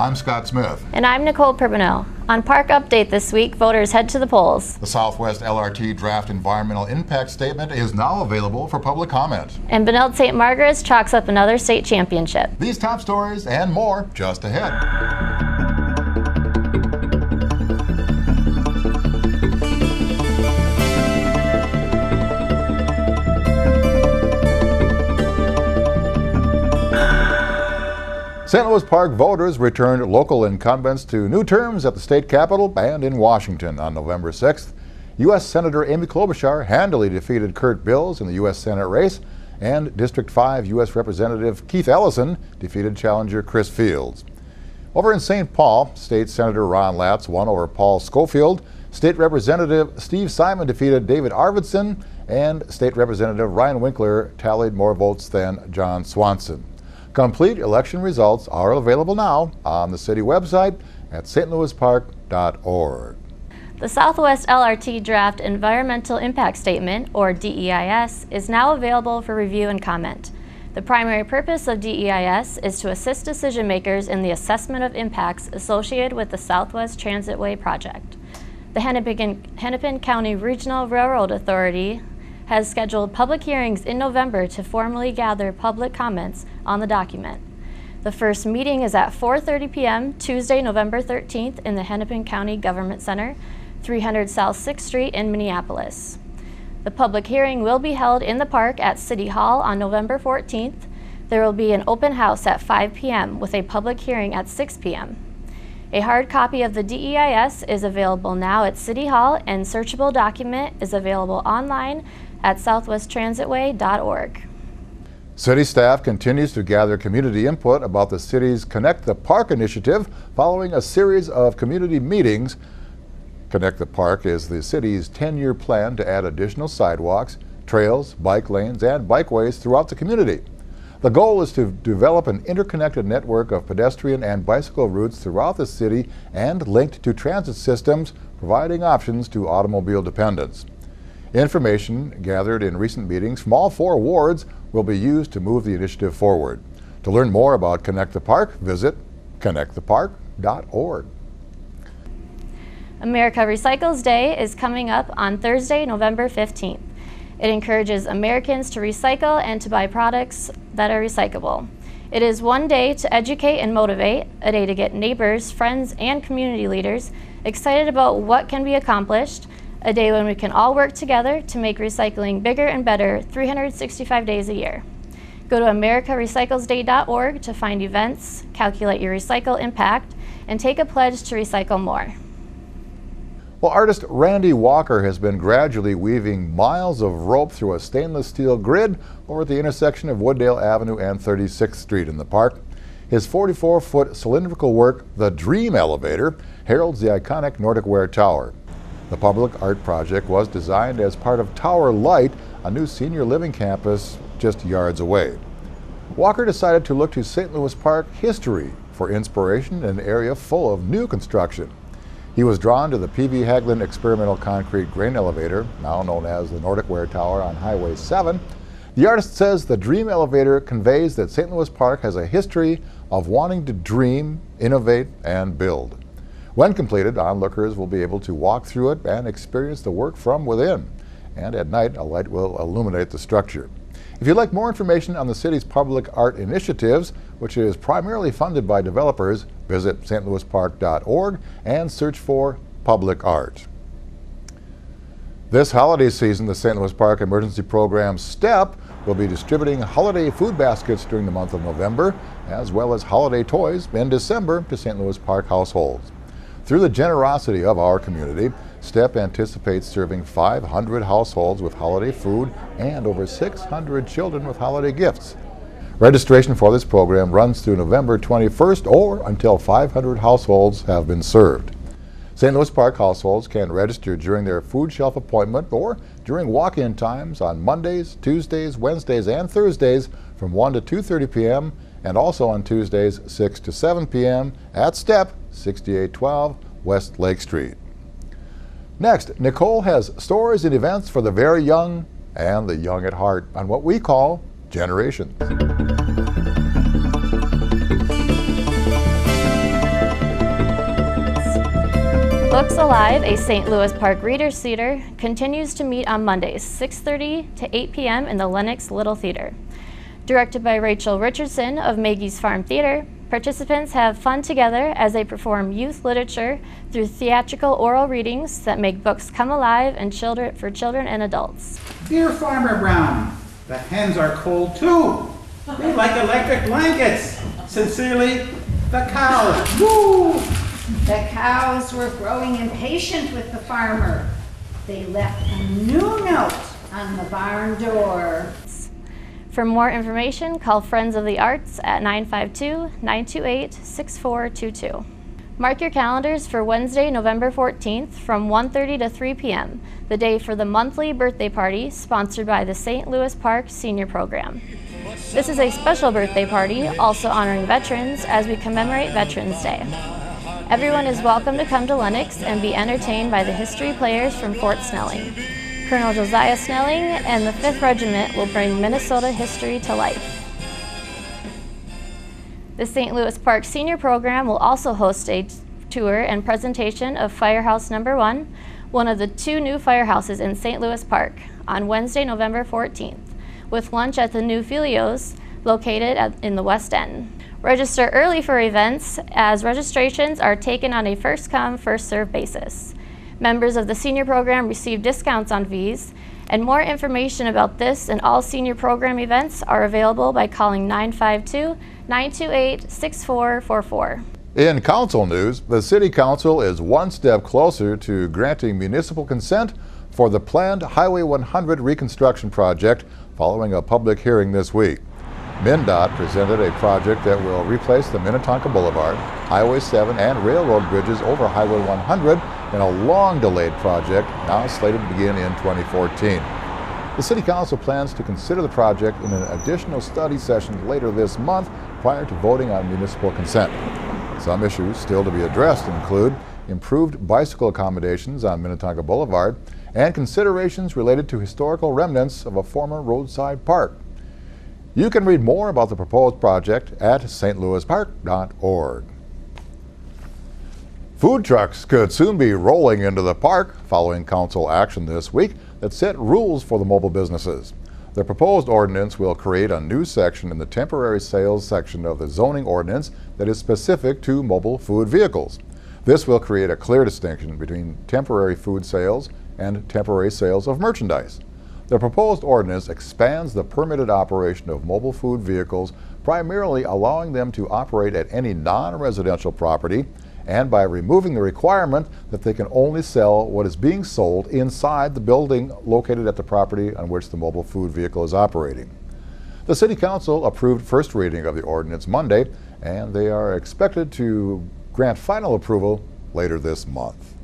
I'm Scott Smith. And I'm Nicole Pirbonneau. On Park Update this week, voters head to the polls. The Southwest LRT Draft Environmental Impact Statement is now available for public comment. And Benilde St. Margaret's chalks up another state championship. These top stories and more just ahead. St. Louis Park voters returned local incumbents to new terms at the state capitol and in Washington on November 6th. U.S. Senator Amy Klobuchar handily defeated Kurt Bills in the U.S. Senate race, and District 5 U.S. Representative Keith Ellison defeated challenger Chris Fields. Over in St. Paul, State Senator Ron Latz won over Paul Schofield. State Representative Steve Simon defeated David Arvidsson, and State Representative Ryan Winkler tallied more votes than John Swanson. Complete election results are available now on the city website at stlouispark.org. The Southwest LRT Draft Environmental Impact Statement, or DEIS, is now available for review and comment. The primary purpose of DEIS is to assist decision makers in the assessment of impacts associated with the Southwest Transitway project. The Hennepin County Regional Railroad Authority has scheduled public hearings in November to formally gather public comments on the document. The first meeting is at 4:30 p.m. Tuesday, November 13th in the Hennepin County Government Center, 300 South 6th Street in Minneapolis. The public hearing will be held in the park at City Hall on November 14th. There will be an open house at 5 p.m. with a public hearing at 6 p.m. A hard copy of the DEIS is available now at City Hall, and searchable document is available online at southwesttransitway.org. City staff continues to gather community input about the city's Connect the Park initiative following a series of community meetings. Connect the Park is the city's 10-year plan to add additional sidewalks, trails, bike lanes, and bikeways throughout the community. The goal is to develop an interconnected network of pedestrian and bicycle routes throughout the city and linked to transit systems, providing options to automobile dependents. Information gathered in recent meetings from all 4 wards will be used to move the initiative forward. To learn more about Connect the Park, visit connectthepark.org. America Recycles Day is coming up on Thursday, November 15th. It encourages Americans to recycle and to buy products that are recyclable. It is one day to educate and motivate, a day to get neighbors, friends, and community leaders excited about what can be accomplished, a day when we can all work together to make recycling bigger and better 365 days a year. Go to americarecyclesday.org to find events, calculate your recycle impact, and take a pledge to recycle more. Well, artist Randy Walker has been gradually weaving miles of rope through a stainless steel grid over at the intersection of Wooddale Avenue and 36th Street in the park. His 44-foot cylindrical work, the Dream Elevator, heralds the iconic Nordic Ware Tower. The public art project was designed as part of Tower Light, a new senior living campus just yards away. Walker decided to look to St. Louis Park history for inspiration in an area full of new construction. He was drawn to the P.V. Hagelin experimental concrete grain elevator, now known as the Nordic Ware Tower on Highway 7. The artist says the Dream Elevator conveys that St. Louis Park has a history of wanting to dream, innovate, and build. When completed, onlookers will be able to walk through it and experience the work from within. And at night, a light will illuminate the structure. If you'd like more information on the city's public art initiatives, which is primarily funded by developers, visit stlouispark.org and search for public art. This holiday season, the St. Louis Park Emergency Program STEP will be distributing holiday food baskets during the month of November, as well as holiday toys in December to St. Louis Park households. Through the generosity of our community, STEP anticipates serving 500 households with holiday food and over 600 children with holiday gifts. Registration for this program runs through November 21st or until 500 households have been served. St. Louis Park households can register during their food shelf appointment or during walk-in times on Mondays, Tuesdays, Wednesdays, and Thursdays from 1 to 2:30 p.m. and also on Tuesdays 6 to 7 p.m. at STEP 6812 West Lake Street. Next, Nicole has stories and events for the very young and the young at heart on what we call Generations. Books Alive, a St. Louis Park Readers Theater, continues to meet on Mondays, 6:30 to 8 p.m. in the Lenox Little Theater. Directed by Rachel Richardson of Maggie's Farm Theater, participants have fun together as they perform youth literature through theatrical oral readings that make books come alive and for children and adults. Dear Farmer Brown, the hens are cold too. They like electric blankets. Sincerely, the cows. Woo! The cows were growing impatient with the farmer. They left a new note on the barn door. For more information, call Friends of the Arts at 952-928-6422. Mark your calendars for Wednesday, November 14th from 1:30 to 3 p.m., the day for the monthly birthday party sponsored by the St. Louis Park Senior Program. This is a special birthday party, also honoring veterans as we commemorate Veterans Day. Everyone is welcome to come to Lenox and be entertained by the history players from Fort Snelling. Colonel Josiah Snelling and the 5th Regiment will bring Minnesota history to life. The St. Louis Park Senior Program will also host a tour and presentation of Firehouse No. 1, one of the 2 new firehouses in St. Louis Park, on Wednesday, November 14th, with lunch at the new Filios located in the West End. Register early for events as registrations are taken on a first-come, first-served basis. Members of the senior program receive discounts on fees, and more information about this and all senior program events are available by calling 952-928-6444. In council news, the City Council is one step closer to granting municipal consent for the planned Highway 100 reconstruction project following a public hearing this week. MnDOT presented a project that will replace the Minnetonka Boulevard, Highway 7, and railroad bridges over Highway 100 in a long-delayed project now slated to begin in 2014. The City Council plans to consider the project in an additional study session later this month prior to voting on municipal consent. Some issues still to be addressed include improved bicycle accommodations on Minnetonka Boulevard and considerations related to historical remnants of a former roadside park. You can read more about the proposed project at stlouispark.org. Food trucks could soon be rolling into the park following council action this week that set rules for the mobile businesses. The proposed ordinance will create a new section in the temporary sales section of the zoning ordinance that is specific to mobile food vehicles. This will create a clear distinction between temporary food sales and temporary sales of merchandise. The proposed ordinance expands the permitted operation of mobile food vehicles, primarily allowing them to operate at any non-residential property, and by removing the requirement that they can only sell what is being sold inside the building located at the property on which the mobile food vehicle is operating. The City Council approved first reading of the ordinance Monday, and they are expected to grant final approval later this month.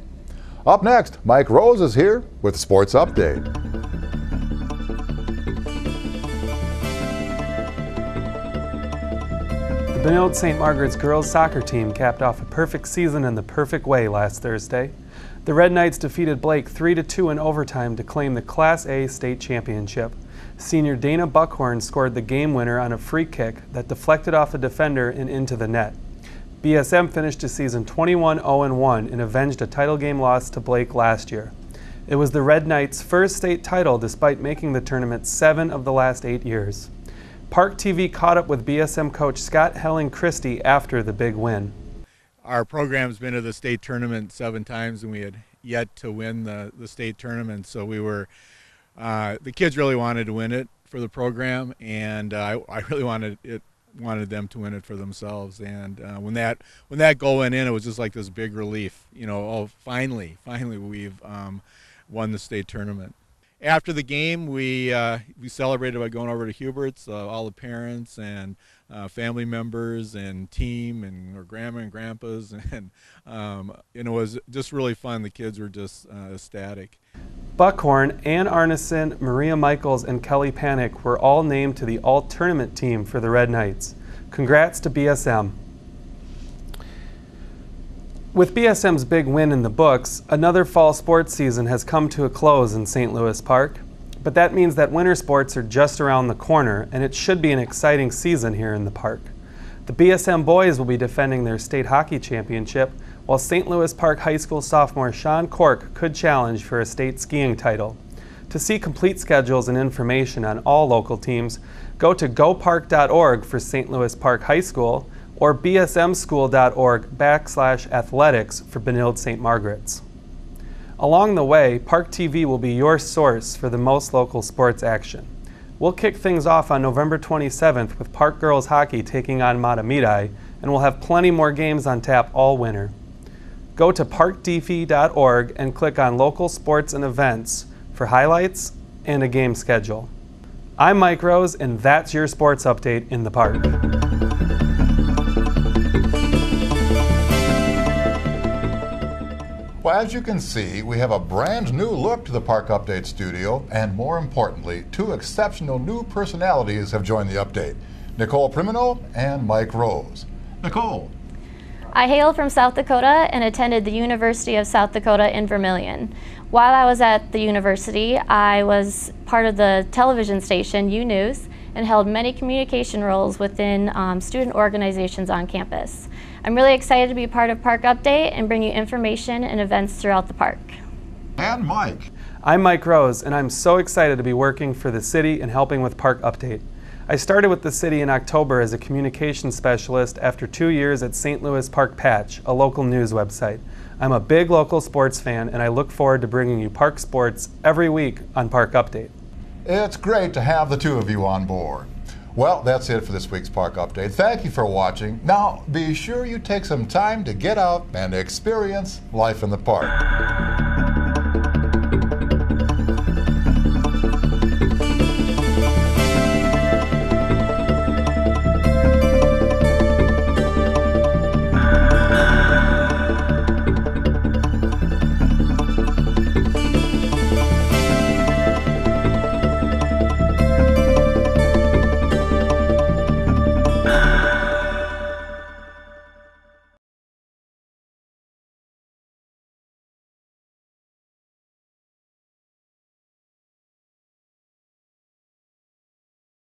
Up next, Mike Rose is here with Sports Update. The Benilde St. Margaret's girls soccer team capped off a perfect season in the perfect way last Thursday. The Red Knights defeated Blake 3-2 in overtime to claim the Class A state championship. Senior Dana Buckhorn scored the game winner on a free kick that deflected off a defender and into the net. BSM finished the season 21-0-1 and avenged a title game loss to Blake last year. It was the Red Knights' first state title despite making the tournament 7 of the last 8 years. Park TV caught up with BSM coach Scott Helling Christie after the big win. Our program's been to the state tournament 7 times and we had yet to win the state tournament, so we were the kids really wanted to win it for the program, and I really wanted them to win it for themselves. And when that goal went in, it was just like this big relief, you know. Oh, finally we've won the state tournament. After the game, we celebrated by going over to Hubert's, all the parents and family members and team and our grandma and grandpas, and it was just really fun. The kids were just ecstatic. Buckhorn, Ann Arneson, Maria Michaels, and Kelly Panic were all named to the all-tournament team for the Red Knights. Congrats to BSM. With BSM's big win in the books, another fall sports season has come to a close in St. Louis Park. But that means that winter sports are just around the corner, and it should be an exciting season here in the park. The BSM boys will be defending their state hockey championship, while St. Louis Park High School sophomore Sean Cork could challenge for a state skiing title. To see complete schedules and information on all local teams, go to gopark.org for St. Louis Park High School or bsmschool.org/athletics for Benilde St. Margaret's. Along the way, Park TV will be your source for the most local sports action. We'll kick things off on November 27th with Park Girls Hockey taking on Matamidi, and we'll have plenty more games on tap all winter. Go to parktv.org and click on local sports and events for highlights and a game schedule. I'm Mike Rose, and that's your sports update in the park. Well, as you can see, we have a brand new look to the Park Update studio, and more importantly, two exceptional new personalities have joined the update, Nicole Primino and Mike Rose. Nicole. I hail from South Dakota and attended the University of South Dakota in Vermilion. While I was at the university, I was part of the television station U News and held many communication roles within student organizations on campus. I'm really excited to be part of Park Update and bring you information and events throughout the park. And Mike. I'm Mike Rose, and I'm so excited to be working for the city and helping with Park Update. I started with the city in October as a communications specialist after 2 years at St. Louis Park Patch, a local news website. I'm a big local sports fan, and I look forward to bringing you park sports every week on Park Update. It's great to have the two of you on board. Well, that's it for this week's Park Update. Thank you for watching. Now, be sure you take some time to get out and experience life in the park.